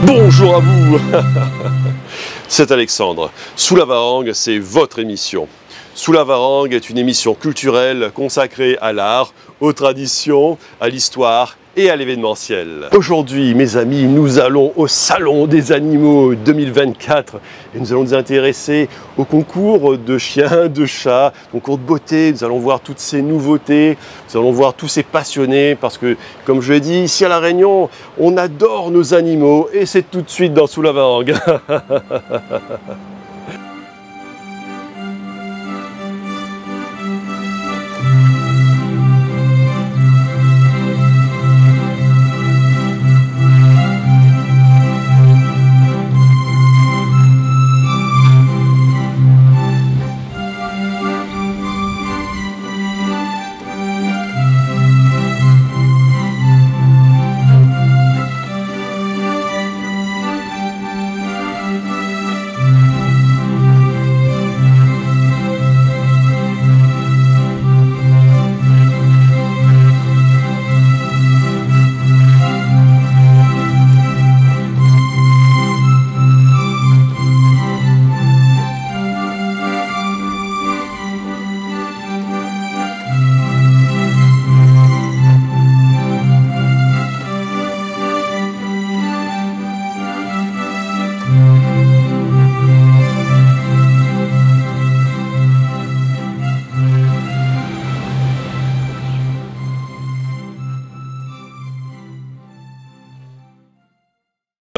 Bonjour à vous. C'est Alexandre. Sous la Varangue, c'est votre émission. Sous la Varangue est une émission culturelle consacrée à l'art, aux traditions, à l'histoire et à l'événementiel. Aujourd'hui, mes amis, nous allons au Salon des Animaux 2024 et nous allons nous intéresser au concours de chiens, de chats, concours de beauté. Nous allons voir toutes ces nouveautés, nous allons voir tous ces passionnés parce que, comme je l'ai dit, ici à La Réunion, on adore nos animaux et c'est tout de suite dans Sous la Varangue.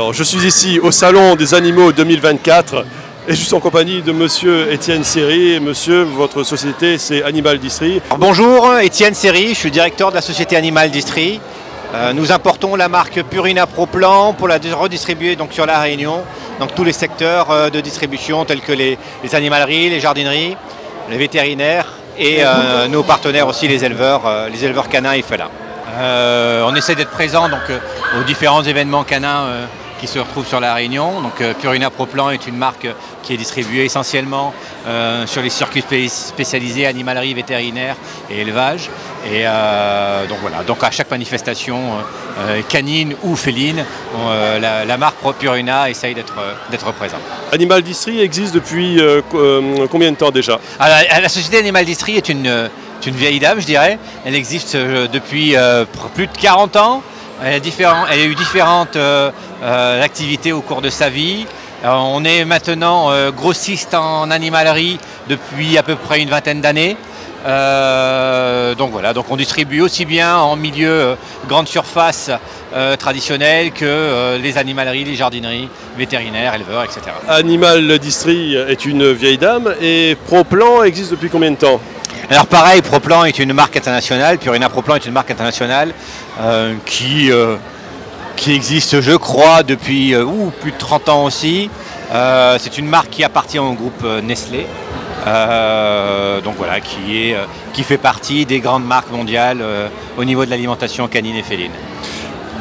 Alors, je suis ici au Salon des Animaux 2024 et je suis en compagnie de monsieur Étienne Serry. Monsieur, votre société, c'est Animal Distri. Bonjour, Étienne Serry, je suis directeur de la société Animal Distri. Nous importons la marque Purina Pro Plan pour la redistribuer donc sur La Réunion, donc tous les secteurs de distribution tels que les animaleries, les jardineries, les vétérinaires et nos partenaires aussi, les éleveurs canins et félins. On essaie d'être présent donc, aux différents événements canins qui se retrouvent sur La Réunion. Donc Purina Pro Plan est une marque qui est distribuée essentiellement sur les circuits spécialisés, animalerie, vétérinaire et élevage. Et donc voilà, donc à chaque manifestation canine ou féline, la marque Purina essaye d'être présente. Animal Distri existe depuis combien de temps déjà? La société Animal Distri est une vieille dame, je dirais. Elle existe depuis plus de 40 ans. Elle a eu différentes activités au cours de sa vie. On est maintenant grossiste en animalerie depuis à peu près une vingtaine d'années. Donc voilà, donc on distribue aussi bien en milieu grande surface traditionnel que les animaleries, les jardineries, vétérinaires, éleveurs, etc. Animal Distri est une vieille dame et Pro Plan existe depuis combien de temps? Alors pareil, Pro Plan est une marque internationale, Purina Pro Plan est une marque internationale qui existe, je crois, depuis plus de 30 ans aussi. C'est une marque qui appartient au groupe Nestlé, donc voilà, qui fait partie des grandes marques mondiales au niveau de l'alimentation canine et féline.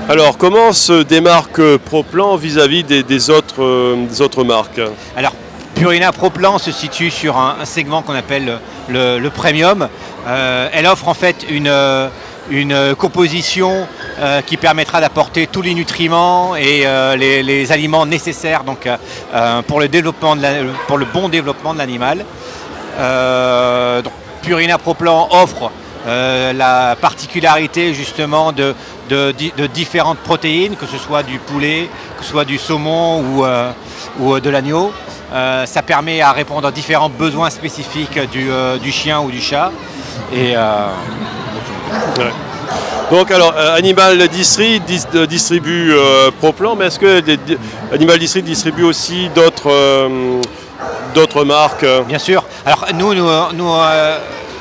Alors comment se démarque Pro Plan vis-à-vis des autres marques? Alors, Purina Pro Plan se situe sur un segment qu'on appelle le premium. Elle offre en fait une composition qui permettra d'apporter tous les nutriments et les aliments nécessaires donc, pour le bon développement de l'animal. Donc Purina Pro Plan offre la particularité justement de différentes protéines, que ce soit du poulet, que ce soit du saumon ou de l'agneau. Ça permet à répondre à différents besoins spécifiques du chien ou du chat. Et, ouais. Donc alors, Animal Distri distribue Pro Plan, mais est-ce que Animal Distri distribue aussi d'autres marques? Bien sûr. Alors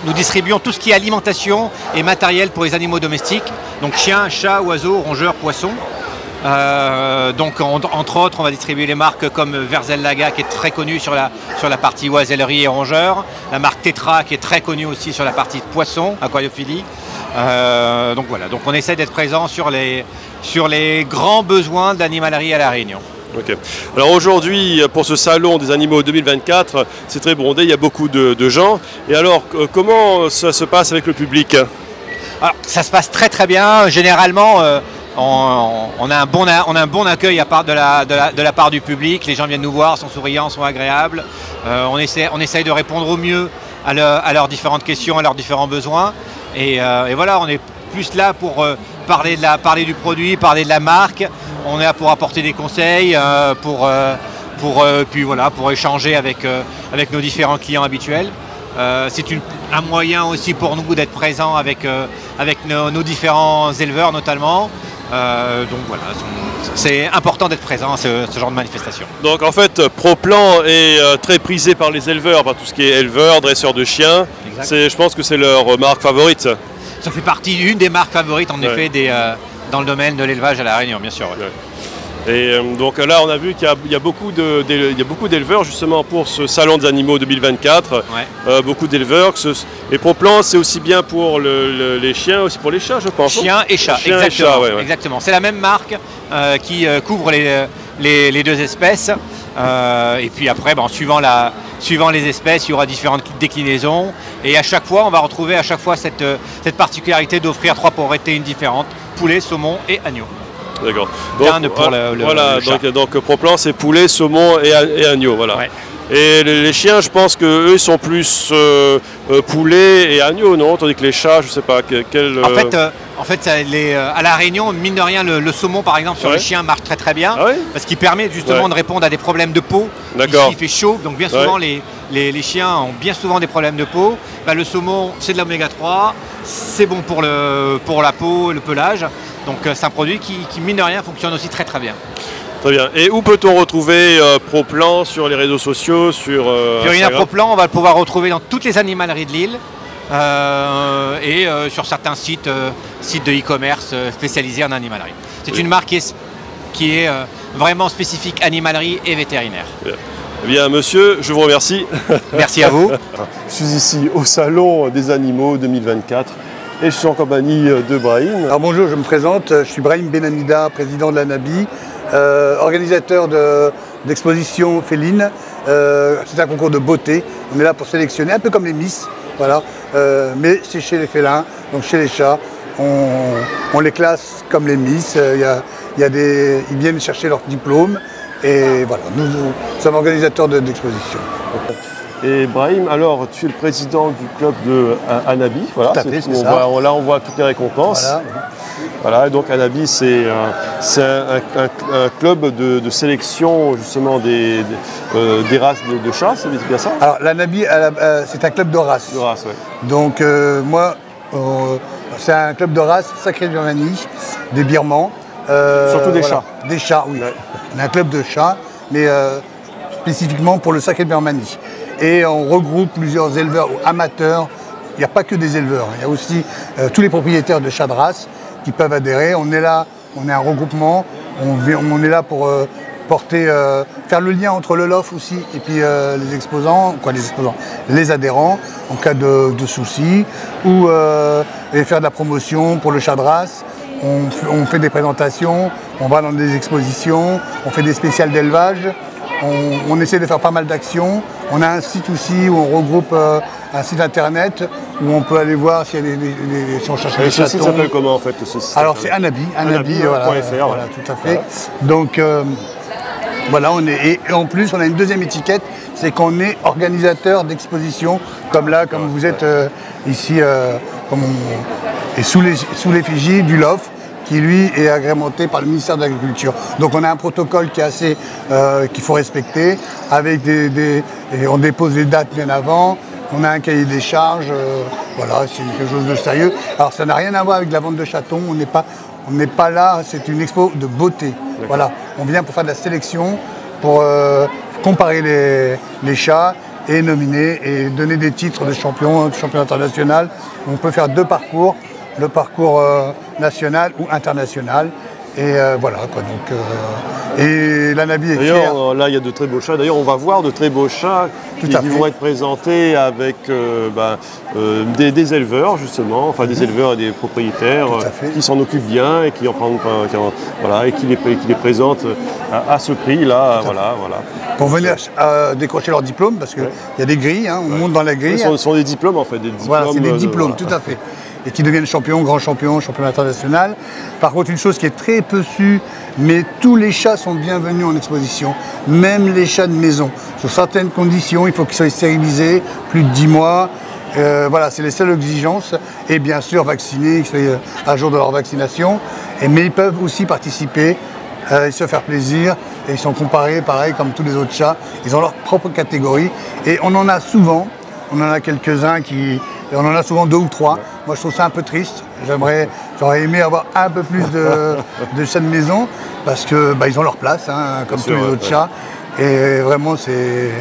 nous distribuons tout ce qui est alimentation et matériel pour les animaux domestiques, donc chiens, chats, oiseaux, rongeurs, poissons. Donc entre autres, on va distribuer les marques comme Verzellaga qui est très connue sur la partie oisellerie et rongeurs, la marque Tetra qui est très connue aussi sur la partie poisson, aquariophilie. Donc voilà, donc on essaie d'être présent sur les grands besoins de l'animalerie à La Réunion. Okay. Alors aujourd'hui, pour ce salon des animaux 2024, c'est très bondé, il y a beaucoup de gens. Et alors, comment ça se passe avec le public? Alors, ça se passe très très bien. Généralement, on a un bon accueil de la part du public. Les gens viennent nous voir, sont souriants, sont agréables. On essaye de répondre au mieux à leurs différentes questions, à leurs différents besoins. Et voilà, on est plus là pour parler du produit, parler de la marque. On est là pour apporter des conseils, puis voilà, pour échanger avec nos différents clients habituels. C'est un moyen aussi pour nous d'être présents avec nos différents éleveurs notamment. Donc voilà, c'est important d'être présent à ce genre de manifestation. Donc en fait, Pro-Plan est très prisé par les éleveurs, par tout ce qui est éleveurs, dresseurs de chiens. Je pense que c'est leur marque favorite. Ça fait partie d'une des marques favorites en effet dans le domaine de l'élevage à La Réunion, bien sûr. Ouais. Et donc là, on a vu qu'il y a beaucoup d'éleveurs justement pour ce salon des animaux 2024. Ouais. Beaucoup d'éleveurs. Et Pro-Plan, c'est aussi bien pour les chiens, aussi pour les chats, je pense. Chiens et chats, exactement. Exactement. C'est la même marque qui couvre les deux espèces. Et puis après, suivant les espèces, il y aura différentes déclinaisons. Et à chaque fois, on va retrouver cette particularité d'offrir 3 protéines différentes: poulet, saumon et agneau. D'accord. Donc Pro-Plan, c'est poulet, saumon et agneau. Voilà. Ouais. Et les chiens, je pense qu'eux, ils sont plus poulet et agneau, non? Tandis que les chats, je ne sais pas quel... En fait, à La Réunion, mine de rien, le saumon, par exemple, sur les chiens marche très très bien. Ah ouais, parce qu'il permet justement de répondre à des problèmes de peau. Ici, il fait chaud, donc bien souvent, les chiens ont bien souvent des problèmes de peau. Le saumon, c'est de l'oméga 3, c'est bon pour la peau, le pelage. Donc c'est un produit qui, mine de rien, fonctionne aussi très très bien. Très bien. Et où peut-on retrouver Pro-Plan sur les réseaux sociaux, sur Purina Pro-Plan, on va le pouvoir retrouver dans toutes les animaleries de l'île et sur certains sites de e-commerce spécialisés en animalerie. C'est une marque qui est vraiment spécifique animalerie et vétérinaire. Bien. Eh bien, monsieur, je vous remercie. Merci à vous. Je suis ici au Salon des Animaux 2024. Et je suis en compagnie de Brahim. Alors bonjour, je me présente, je suis Brahim Benhamida, président de l'ANABI, organisateur d'expositions félines. C'est un concours de beauté, on est là pour sélectionner, un peu comme les Miss, voilà. Mais c'est chez les félins, donc chez les chats, on les classe comme les Miss, ils viennent chercher leur diplôme et voilà, nous sommes organisateurs d'expositions. Et Brahim, alors tu es le président du club de Anabi, voilà. Tout à fait, là on voit toutes les récompenses. Voilà, et donc Anabi c'est un club de sélection justement des races de chats, c'est bien ça? Alors l'Anabi c'est un club de races. De races, ouais. Donc moi, c'est un club de races Sacré Birmanie, des Birmans. Surtout des chats. Des chats, oui. Ouais. On a un club de chats, mais spécifiquement pour le Sacré Birmanie. Et on regroupe plusieurs éleveurs amateurs. Il n'y a pas que des éleveurs, il y a aussi tous les propriétaires de chats de race qui peuvent adhérer. On est là, on est un regroupement, on est là pour faire le lien entre le LOF aussi et puis les adhérents en cas de soucis, ou faire de la promotion pour le chat de race. On fait des présentations, on va dans des expositions, on fait des spéciales d'élevage. On essaie de faire pas mal d'actions. On a un site aussi où on regroupe un site internet où on peut aller voir si on cherche des chatons. Ce site s'appelle comment en fait ce site? Alors c'est Anabi, voilà, tout à fait. Voilà. Donc voilà, et en plus on a une deuxième étiquette, c'est qu'on est organisateur d'expositions comme vous êtes ici, et sous l'effigie du LOF, qui lui est agrémenté par le ministère de l'Agriculture. Donc on a un protocole qui est assez qu'il faut respecter, avec et on dépose les dates bien avant, on a un cahier des charges, voilà, c'est quelque chose de sérieux. Alors ça n'a rien à voir avec la vente de chatons, on n'est pas là, c'est une expo de beauté. Voilà, on vient pour faire de la sélection, pour comparer les chats et nominer et donner des titres de champion international. On peut faire 2 parcours. Le parcours national ou international. Et voilà, quoi. Donc, et l'Anabi est fier. D'ailleurs, là, il y a de très beaux chats. D'ailleurs, on va voir de très beaux chats qui vont être présentés avec des éleveurs, justement, enfin des éleveurs et des propriétaires qui s'en occupent bien et qui en prennent, voilà, et qui les présentent à ce prix-là. Voilà. Pour venir décrocher leur diplôme, parce qu'il y a des grilles, hein, on monte dans la grille. Ce sont des diplômes, en fait. Voilà, c'est des diplômes, tout à fait. et qui deviennent champions, grands champions, champions internationaux. Par contre, une chose qui est très peu su, mais tous les chats sont bienvenus en exposition, même les chats de maison. Sur certaines conditions, il faut qu'ils soient stérilisés, plus de 10 mois. Voilà, c'est les seules exigences. Et bien sûr, vaccinés, qu'ils soient à jour de leur vaccination. Mais ils peuvent aussi participer, se faire plaisir. Et ils sont comparés, pareil, comme tous les autres chats. Ils ont leur propre catégorie. Et on en a souvent, on en a quelques-uns qui... Et on en a souvent 2 ou 3. Moi, je trouve ça un peu triste. J'aurais aimé avoir un peu plus de chats de maison parce que ils ont leur place, hein, comme tous les autres chats. Et vraiment, c'est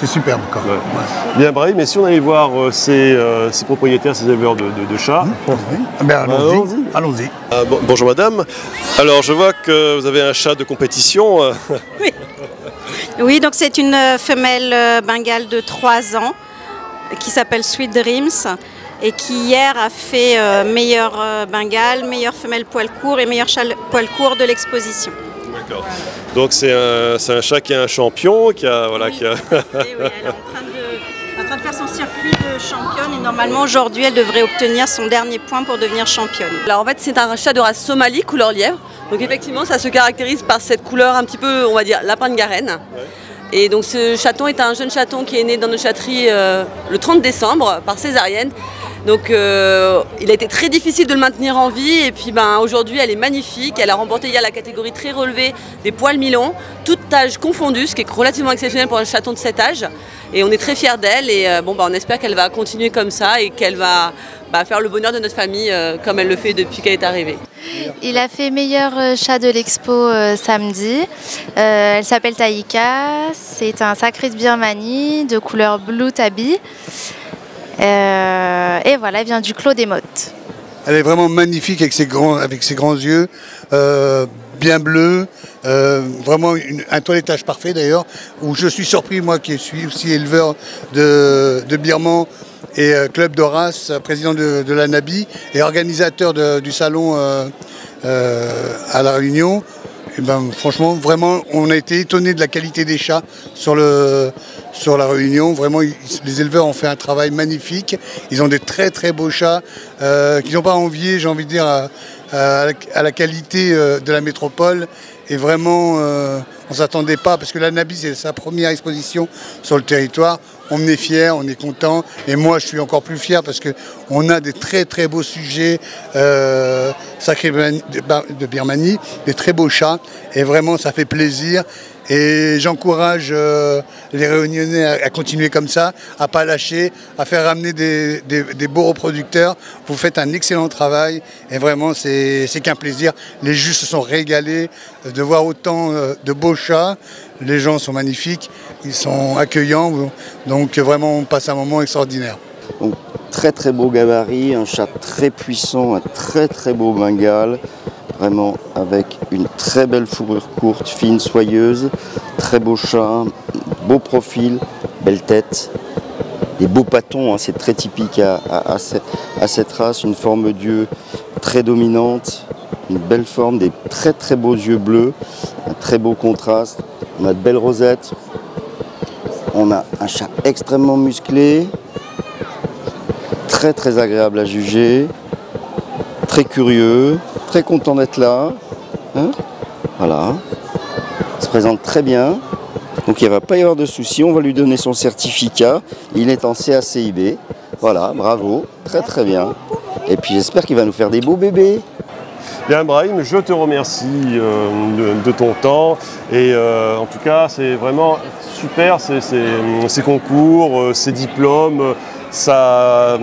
superbe. Quoi. Ouais. Ouais. Bien, Brahim, mais si on allait voir ces propriétaires, ces éleveurs de chats. Allons-y. Bonjour madame. Alors, je vois que vous avez un chat de compétition. Oui. Oui, donc c'est une femelle bengale de 3 ans qui s'appelle Sweet Dreams et qui hier a fait meilleure bengale, meilleure femelle poil court et meilleur chat poil court de l'exposition. D'accord. Donc c'est un chat qui est un champion, qui a... Voilà, oui. Qui a... oui, elle est en train de faire son circuit de championne et normalement aujourd'hui elle devrait obtenir son dernier point pour devenir championne. Alors en fait c'est un chat de race Somali, couleur lièvre. Donc effectivement ça se caractérise par cette couleur un petit peu, on va dire, lapin de Garenne. Ouais. Et donc ce chaton est un jeune chaton qui est né dans notre chatterie le 30 décembre par césarienne. Donc il a été très difficile de le maintenir en vie et puis aujourd'hui elle est magnifique. Elle a remporté hier la catégorie très relevée des poils mi-longs, toutes âges confondus, ce qui est relativement exceptionnel pour un chaton de cet âge. Et on est très fiers d'elle et on espère qu'elle va continuer comme ça et qu'elle va faire le bonheur de notre famille comme elle le fait depuis qu'elle est arrivée. Il a fait meilleur chat de l'expo samedi. Elle s'appelle Taïka, c'est un sacré de Birmanie de couleur blue tabby. Et voilà, elle vient du Clos des Mottes. Elle est vraiment magnifique avec ses grands yeux, bien bleus, vraiment un toilettage parfait d'ailleurs, où je suis surpris, moi qui suis aussi éleveur de birmans et club de race, président de la NABI et organisateur du salon à La Réunion. Et franchement, vraiment, on a été étonnés de la qualité des chats sur La Réunion. Vraiment, les éleveurs ont fait un travail magnifique. Ils ont des très très beaux chats qu'ils n'ont pas envié, j'ai envie de dire, à la qualité de la métropole. Et vraiment, on ne s'attendait pas, parce que la NABI, c'est sa première exposition sur le territoire. On est fiers, on est contents. Et moi, je suis encore plus fier parce qu'on a des très très beaux sujets sacrés de Birmanie, des très beaux chats. Et vraiment, ça fait plaisir. Et j'encourage les Réunionnais à continuer comme ça, à ne pas lâcher, à faire ramener des beaux reproducteurs. Vous faites un excellent travail et vraiment c'est qu'un plaisir. Les juges se sont régalés de voir autant de beaux chats. Les gens sont magnifiques, ils sont accueillants, donc vraiment on passe un moment extraordinaire. Donc, très très beau gabarit, un chat très puissant, un très très beau bengale. Vraiment avec une très belle fourrure courte, fine, soyeuse, très beau chat, beau profil, belle tête, des beaux patons, hein, c'est très typique à cette race, une forme d'yeux très dominante, une belle forme, des très très beaux yeux bleus, un très beau contraste, on a de belles rosettes, on a un chat extrêmement musclé, très très agréable à juger, très curieux. Très content d'être là, hein, voilà, il se présente très bien, donc il ne va pas y avoir de soucis, on va lui donner son certificat, il est en CACIB, voilà, bravo, très très bien, et puis j'espère qu'il va nous faire des beaux bébés. Bien Brahim, je te remercie de ton temps et en tout cas c'est vraiment super ces concours, ces diplômes. Ça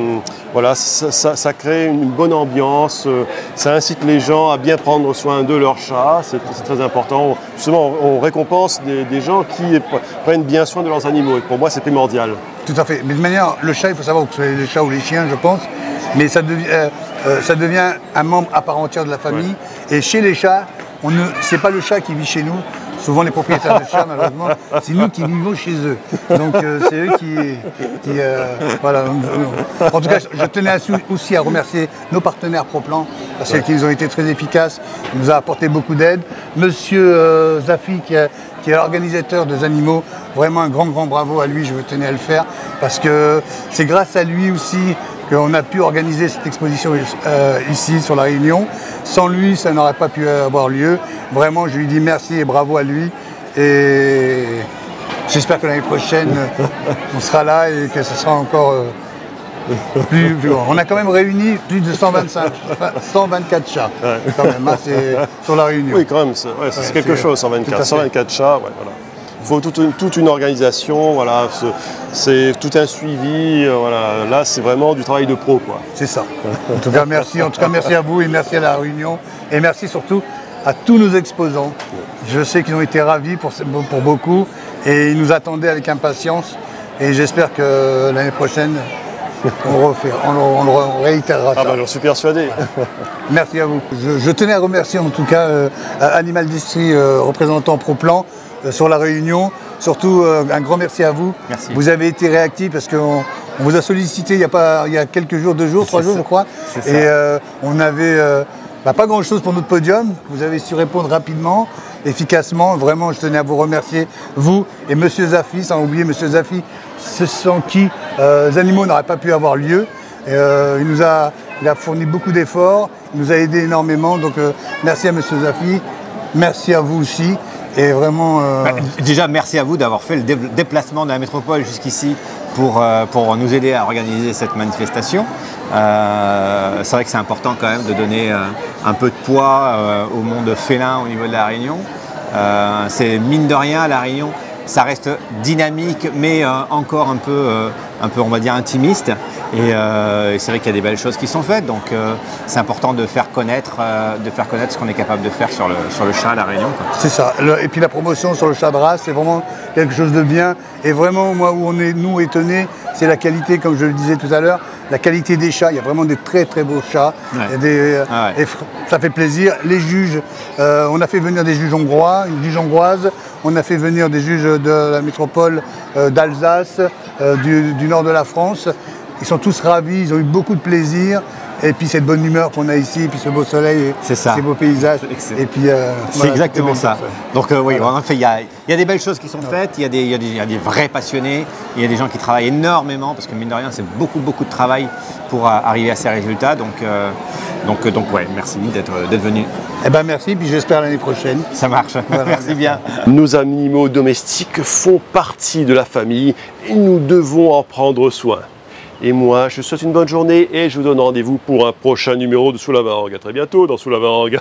crée une bonne ambiance, ça incite les gens à bien prendre soin de leur chat, c'est très important. Justement, on récompense des gens qui prennent bien soin de leurs animaux et pour moi c'est primordial. Tout à fait, mais de manière, le chat, il faut savoir que ce soit les chats ou les chiens, je pense, mais ça devient un membre à part entière de la famille. Ouais. Et chez les chats, c'est pas le chat qui vit chez nous. Souvent les propriétaires de chats, malheureusement, c'est nous qui vivons chez eux. Donc c'est eux qui voilà. En tout cas, je tenais aussi à remercier nos partenaires ProPlan, parce qu'ils ont été très efficaces, ils nous ont apporté beaucoup d'aide. Monsieur Zafi, qui est l'organisateur des animaux, vraiment un grand bravo à lui, je tenais à le faire, parce que c'est grâce à lui aussi qu'on a pu organiser cette exposition ici sur La Réunion. Sans lui, ça n'aurait pas pu avoir lieu. Vraiment, je lui dis merci et bravo à lui. Et j'espère que l'année prochaine, on sera là et que ce sera encore plus grand. On a quand même réuni plus de 124 chats, quand même, hein, c'est sur La Réunion. Oui, quand même, c'est quelque chose, 124 chats, ouais, voilà. Il faut toute une organisation, voilà, c'est tout un suivi, voilà. Là c'est vraiment du travail de pro, quoi. C'est ça. En tout cas, merci à vous et merci à La Réunion et merci surtout à tous nos exposants. Je sais qu'ils ont été ravis pour beaucoup et ils nous attendaient avec impatience et j'espère que l'année prochaine on le réitérera. Ah bah j'en suis persuadé. Merci à vous. Je tenais à remercier en tout cas Animal Distri, représentant ProPlan sur La Réunion. Surtout un grand merci à vous. Merci. Vous avez été réactifs parce qu'on vous a sollicité il y a quelques jours, 3 jours je crois. Et on avait pas grand chose pour notre podium. Vous avez su répondre rapidement, efficacement. Vraiment, je tenais à vous remercier, vous et Monsieur Zaffi, sans oublier Monsieur Zaffi, sans qui les animaux n'auraient pas pu avoir lieu. Il a fourni beaucoup d'efforts, il nous a aidé énormément. Donc merci à Monsieur Zaffi, merci à vous aussi. Et vraiment, déjà, merci à vous d'avoir fait le déplacement de la métropole jusqu'ici pour nous aider à organiser cette manifestation. C'est vrai que c'est important quand même de donner un peu de poids au monde félin au niveau de La Réunion. C'est mine de rien, La Réunion, ça reste dynamique, mais encore un peu, on va dire, intimiste. Et c'est vrai qu'il y a des belles choses qui sont faites, donc c'est important de faire connaître ce qu'on est capable de faire sur le chat à La Réunion. C'est ça. Et puis la promotion sur le chat de race, c'est vraiment quelque chose de bien. Et vraiment, moi, où on est, nous, étonnés, c'est la qualité, comme je le disais tout à l'heure, la qualité des chats. Il y a vraiment des très très beaux chats. Ouais. Et ça fait plaisir. Les juges, on a fait venir des juges hongrois, une juge hongroise. On a fait venir des juges de la métropole d'Alsace, du nord de la France. Ils sont tous ravis, ils ont eu beaucoup de plaisir. Et puis cette bonne humeur qu'on a ici, et puis ce beau soleil, ces beaux paysages. Et puis c'est exactement ça. Donc oui, en fait, il y a des belles choses qui sont faites, il y a des vrais passionnés, il y a des gens qui travaillent énormément, parce que mine de rien, c'est beaucoup de travail pour arriver à ces résultats. Donc ouais, merci d'être venu. Eh ben merci, puis j'espère l'année prochaine. Ça marche, voilà, merci bien. Nos animaux domestiques font partie de la famille et nous devons en prendre soin. Et moi, je vous souhaite une bonne journée et je vous donne rendez-vous pour un prochain numéro de Sous la Varangue. À très bientôt dans Sous la Varangue.